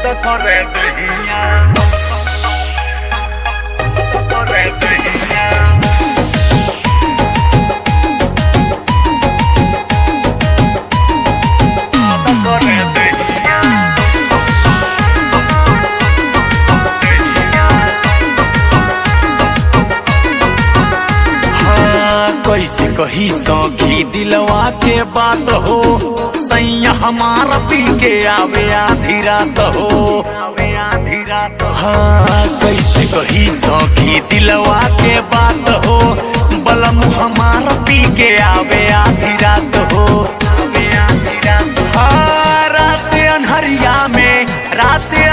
करे दहिया करे दहिया करे दहिया कैसे कही सौखी दिलवा के बात हो सैया हमारा पी के आवे आधी रात हो आवे आधी रात। हाँ कैसे कही सौखी दिलवा के बात हो बलम हमारा पी के आवे आधी रात हो आवे आधी रात। हाँ रात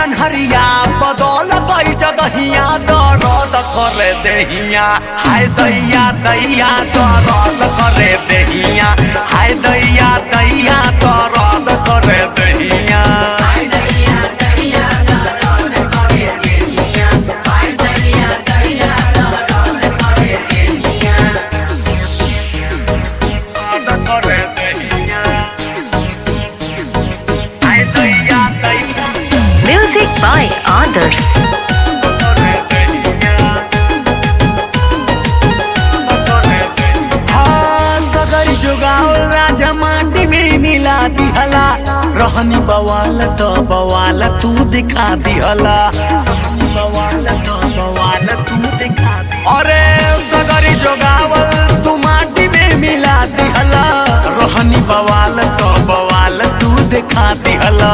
अनहरिया बदौल कई जगहिया दर्द करे दहिया हाय दैया दैया दर्द करे दहिया हाय दैया दैया दर्द करे दहिया हाय दैया दैया दर्द करे दहिया हाय दैया दैया दर्द करे दहिया दर्द करे दहिया हाय दैया दैया। Music by Others. राजा माटी में मिला दिहला रहनी बवाल तो बवाल तू दिखा दिहला बवाल तो बवाल तू दिखा दी। अरे सगरी जोगावल तू माटी में मिला दिहला रहनी बवाल तो बवाल तू दिखा दिहला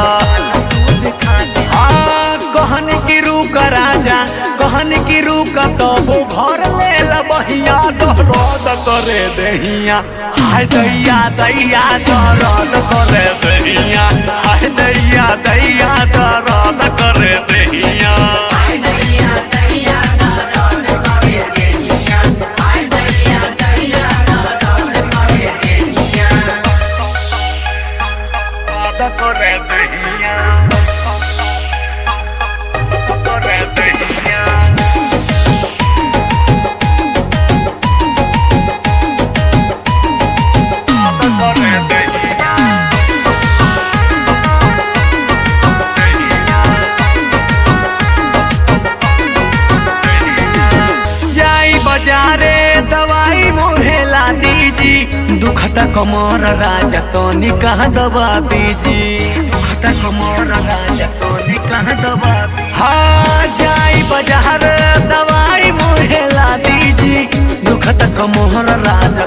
कहन की रूक राजा कहन की रूक तो वो भर ले बहिया दर्द करे दहिया हाय दैया दैया दर्द करे दहिया हाय दैया दैया दर्द करे दहिया हाय दैया दैया दर्द करे दहिया हाय दैया दैया दर्द करे दहिया दर्द करे दहिया करे दहिया। बाजारे दवाई मोहेला दीजी दुखता कमर राजा तो निकाह दबा दीजी दुखता कमर राजा तो निकाह दबा। हाँ जाई बाजार दवाई मोहेला दीजी दुखता कमर राजा।